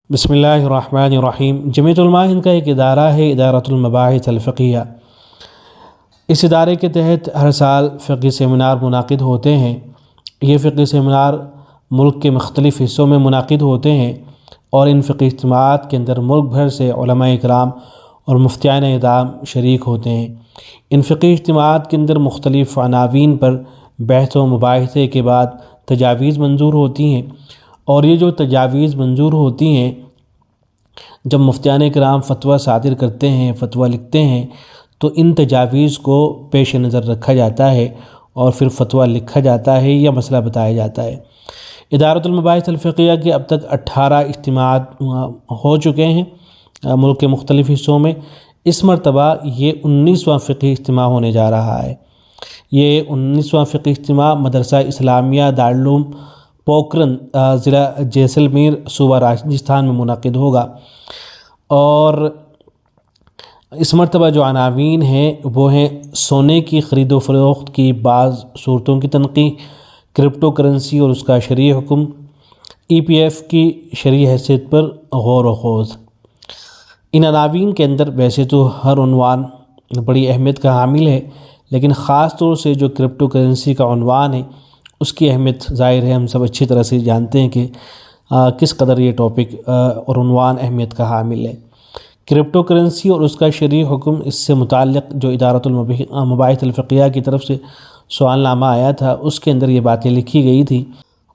بسم اللہ الرحمن الرحیم۔ جمعیت علماء ہند کا ایک ادارہ ہے، ادارۃ المباحث الفقیہ۔ اس ادارے کے تحت ہر سال فقہی سیمینار منعقد ہوتے ہیں۔ یہ فقہی سیمینار ملک کے مختلف حصوں میں منعقد ہوتے ہیں اور ان فقہی اجتماعات کے اندر ملک بھر سے علماء اکرام اور مفتیان اعظام شریک ہوتے ہیں۔ ان فقہی اجتماعات کے اندر مختلف عناوین پر بحث و مباحثے کے بعد تجاویز منظور ہوتی ہیں، اور یہ جو تجاویز منظور ہوتی ہیں، جب مفتیان کرام فتویٰ صادر کرتے ہیں، فتویٰ لکھتے ہیں، تو ان تجاویز کو پیش نظر رکھا جاتا ہے اور پھر فتویٰ لکھا جاتا ہے یا مسئلہ بتایا جاتا ہے۔ ادارۃ المباحث الفقیہ کے اب تک 18 اجتماعات ہو چکے ہیں ملک کے مختلف حصوں میں۔ اس مرتبہ یہ 19واں فقہی اجتماع ہونے جا رہا ہے۔ یہ 19واں فقہی اجتماع مدرسہ اسلامیہ دارالعلوم پوکھرن، ضلع جیسلمیر، صوبہ راجستھان میں منعقد ہوگا۔ اور اس مرتبہ جو عناوین ہیں وہ ہیں: سونے کی خرید و فروخت کی بعض صورتوں کی تنقیح، کرپٹو کرنسی اور اس کا شرعی حکم، EPF کی شرعی حیثیت پر غور و خوض۔ ان عناوین کے اندر ویسے تو ہر عنوان بڑی اہمیت کا حامل ہے، لیکن خاص طور سے جو کرپٹو کرنسی کا عنوان ہے اس کی اہمیت ظاہر ہے، ہم سب اچھی طرح سے جانتے ہیں کہ کس قدر یہ ٹاپک اور عنوان اہمیت کا حامل ہے۔ کرپٹو کرنسی اور اس کا شرعی حکم، اس سے متعلق جو ادارۃ المباحث الفقیہ کی طرف سے سوال نامہ آیا تھا اس کے اندر یہ باتیں لکھی گئی تھی۔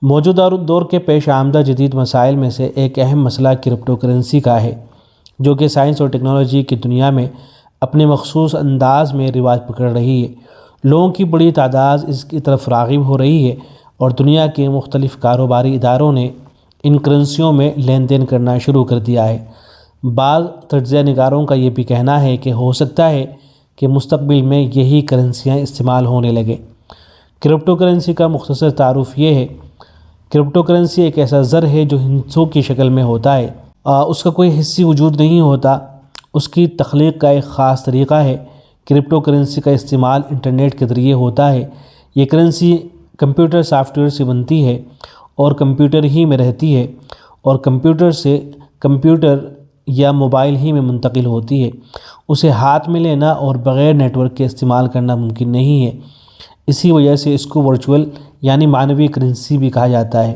موجودہ دور کے پیش آمدہ جدید مسائل میں سے ایک اہم مسئلہ کرپٹو کرنسی کا ہے، جو کہ سائنس اور ٹیکنالوجی کی دنیا میں اپنے مخصوص انداز میں رواج پکڑ رہی ہے۔ لوگوں کی بڑی تعداد اس کی طرف راغب ہو رہی ہے اور دنیا کے مختلف کاروباری اداروں نے ان کرنسیوں میں لین دین کرنا شروع کر دیا ہے۔ بعض تجزیہ نگاروں کا یہ بھی کہنا ہے کہ ہو سکتا ہے کہ مستقبل میں یہی کرنسیاں استعمال ہونے لگیں۔ کرپٹو کرنسی کا مختصر تعارف یہ ہے: کرپٹو کرنسی ایک ایسا زر ہے جو ہندسوں کی شکل میں ہوتا ہے۔ اس کا کوئی حصی وجود نہیں ہوتا۔ اس کی تخلیق کا ایک خاص طریقہ ہے۔ کرپٹو کرنسی کا استعمال انٹرنیٹ کے ذریعے ہوتا ہے۔ یہ کرنسی کمپیوٹر سافٹ ویئر سے بنتی ہے اور کمپیوٹر ہی میں رہتی ہے اور کمپیوٹر سے کمپیوٹر یا موبائل ہی میں منتقل ہوتی ہے۔ اسے ہاتھ میں لینا اور بغیر نیٹ ورک کے استعمال کرنا ممکن نہیں ہے۔ اسی وجہ سے اس کو ورچوئل یعنی معنوی کرنسی بھی کہا جاتا ہے۔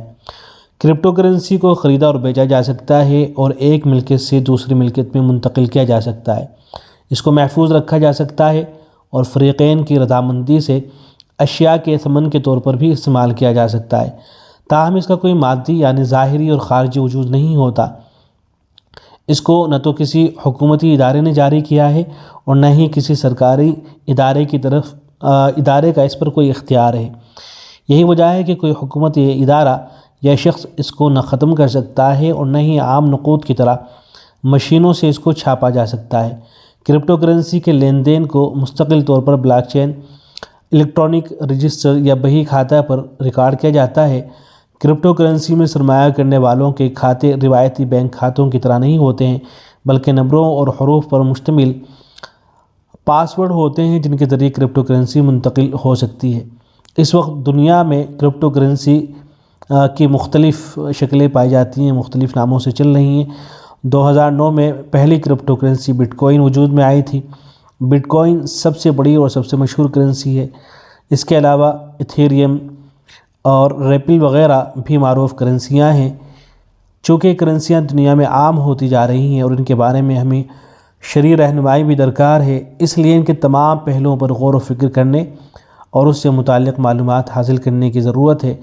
کرپٹو کرنسی کو خریدا اور بیچا جا سکتا ہے اور ایک ملکیت سے دوسری ملکیت میں منتقل کیا جا سکتا ہے۔ اس کو محفوظ رکھا جا سکتا ہے اور فریقین کی رضامندی سے اشیاء کے ثمن کے طور پر بھی استعمال کیا جا سکتا ہے۔ تاہم اس کا کوئی مادی یعنی ظاہری اور خارجی وجود نہیں ہوتا۔ اس کو نہ تو کسی حکومتی ادارے نے جاری کیا ہے اور نہ ہی کسی سرکاری ادارے کا اس پر کوئی اختیار ہے۔ یہی وجہ ہے کہ کوئی حکومت یا ادارہ یا شخص اس کو نہ ختم کر سکتا ہے اور نہ ہی عام نقود کی طرح مشینوں سے اس کو چھاپا جا سکتا ہے۔ کرپٹو کرنسی کے لین دین کو مستقل طور پر بلاک چین، الیکٹرانک رجسٹر یا بہی کھاتہ پر ریکارڈ کیا جاتا ہے۔ کرپٹو کرنسی میں سرمایہ کرنے والوں کے کھاتے روایتی بینک کھاتوں کی طرح نہیں ہوتے ہیں، بلکہ نمبروں اور حروف پر مشتمل پاس ورڈ ہوتے ہیں جن کے ذریعے کرپٹو کرنسی منتقل ہو سکتی ہے۔ اس وقت دنیا میں کرپٹو کرنسی کی مختلف شکلیں پائی جاتی ہیں، مختلف ناموں سے چل رہی ہیں۔ 2009 میں پہلی کرپٹو کرنسی بٹ کوائن وجود میں آئی تھی۔ بٹ کوائن سب سے بڑی اور سب سے مشہور کرنسی ہے۔ اس کے علاوہ ایتھیریم اور ریپل وغیرہ بھی معروف کرنسیاں ہیں۔ چونکہ کرنسیاں دنیا میں عام ہوتی جا رہی ہیں اور ان کے بارے میں ہمیں شرعی رہنمائی بھی درکار ہے، اس لیے ان کے تمام پہلوؤں پر غور و فکر کرنے اور اس سے متعلق معلومات حاصل کرنے کی ضرورت ہے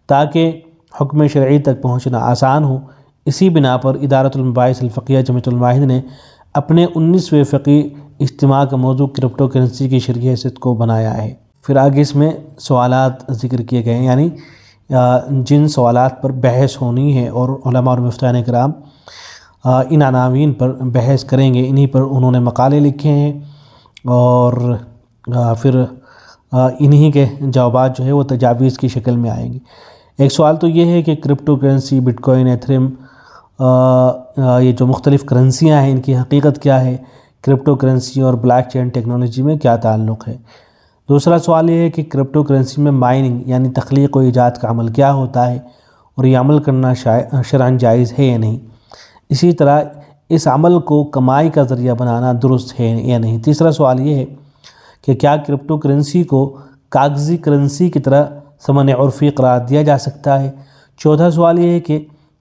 تاکہ حکم شرعی تک پہنچنا آسان ہو۔ اسی بنا پر ادارۃ المباحث الفقیہ جمعیت علماء ہند نے اپنے 19ویں فقہی اجتماع کا موضوع کرپٹو کرنسی کی شرعی حیثیت کو بنایا ہے۔ پھر آگے اس میں سوالات ذکر کیے گئے ہیں، یعنی جن سوالات پر بحث ہونی ہے اور علماء اور مفتیان کرام ان عناوین پر بحث کریں گے، انہی پر انہوں نے مقالے لکھے ہیں اور پھر انہی کے جوابات جو ہے وہ تجاویز کی شکل میں آئیں گے۔ ایک سوال تو یہ ہے کہ کرپٹو کرنسی، بٹ کوائن، ایتھریم، یہ جو مختلف کرنسیاں ہیں ان کی حقیقت کیا ہے؟ کرپٹو کرنسی اور بلاک چین ٹیکنالوجی میں کیا تعلق ہے؟ دوسرا سوال یہ ہے کہ کرپٹو کرنسی میں مائننگ یعنی تخلیق و ایجاد کا عمل کیا ہوتا ہے اور یہ عمل کرنا شرعاً جائز ہے یا نہیں؟ اسی طرح اس عمل کو کمائی کا ذریعہ بنانا درست ہے یا نہیں۔ تیسرا سوال یہ ہے کہ کیا کرپٹو کرنسی کو کاغذی کرنسی کی طرح ثمن عرفی قرار دیا جا سکتا ہے؟ چوتھا سوال یہ ہے کہ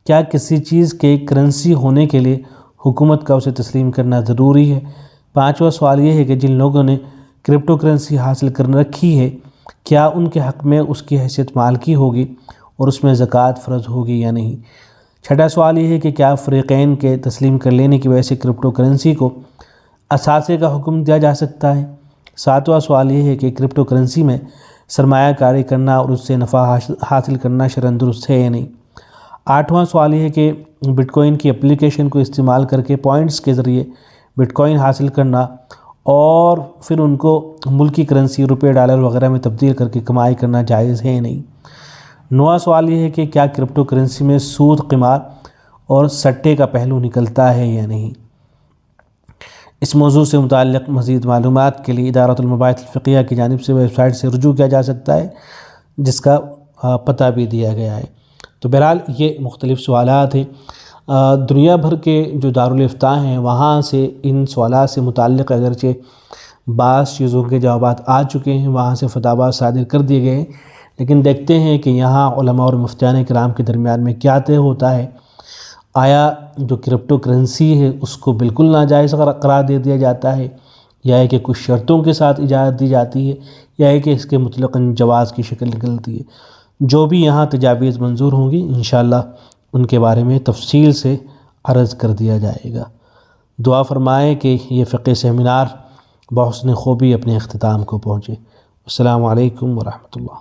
کیا کسی چیز کے کرنسی ہونے کے لیے حکومت کا اسے تسلیم کرنا ضروری ہے؟ پانچواں سوال یہ ہے کہ جن لوگوں نے کرپٹو کرنسی حاصل کر رکھی ہے کیا ان کے حق میں اس کی حیثیت مالکی ہوگی اور اس میں زکوٰۃ فرض ہوگی یا نہیں؟ چھٹا سوال یہ ہے کہ کیا فریقین کے تسلیم کر لینے کی وجہ سے کرپٹو کرنسی کو اثاثے کا حکم دیا جا سکتا ہے؟ ساتواں سوال یہ ہے کہ کرپٹو کرنسی میں سرمایہ کاری کرنا اور اس سے نفع حاصل کرنا شرعاً درست ہے یا نہیں؟ آٹھواں سوال یہ ہے کہ بٹ کوائن کی اپلیکیشن کو استعمال کر کے پوائنٹس کے ذریعے بٹ کوائن حاصل کرنا اور پھر ان کو ملکی کرنسی روپے ڈالر وغیرہ میں تبدیل کر کے کمائی کرنا جائز ہے یا نہیں؟ نواں سوال یہ ہے کہ کیا کرپٹو کرنسی میں سود، قمار اور سٹے کا پہلو نکلتا ہے یا نہیں؟ اس موضوع سے متعلق مزید معلومات کے لیے ادارۃ المباحث الفقیہ کی جانب سے ویب سائٹ سے رجوع کیا جا سکتا ہے، جس کا پتہ بھی دیا گیا ہے۔ تو بہرحال یہ مختلف سوالات ہیں۔ دنیا بھر کے جو دارالافتاء ہیں وہاں سے ان سوالات سے متعلق اگرچہ بعض چیزوں کے جوابات آ چکے ہیں، وہاں سے فتاویٰ صادر کر دیے گئے ہیں، لیکن دیکھتے ہیں کہ یہاں علماء اور مفتیان کرام کے درمیان میں کیا طے ہوتا ہے۔ آیا جو کرپٹو کرنسی ہے اس کو بالکل ناجائز قرار دے دیا جاتا ہے، یا ہے کہ کچھ شرطوں کے ساتھ اجازت دی جاتی ہے، یا ہے کہ اس کے مطلقاً جواز کی شکل نکلتی ہے؟ جو بھی یہاں تجاویز منظور ہوں گی انشاءاللہ ان کے بارے میں تفصیل سے عرض کر دیا جائے گا۔ دعا فرمائیں کہ یہ فقہ سیمینار بحسن خوبی اپنے اختتام کو پہنچے۔ السلام علیکم ورحمۃ اللہ۔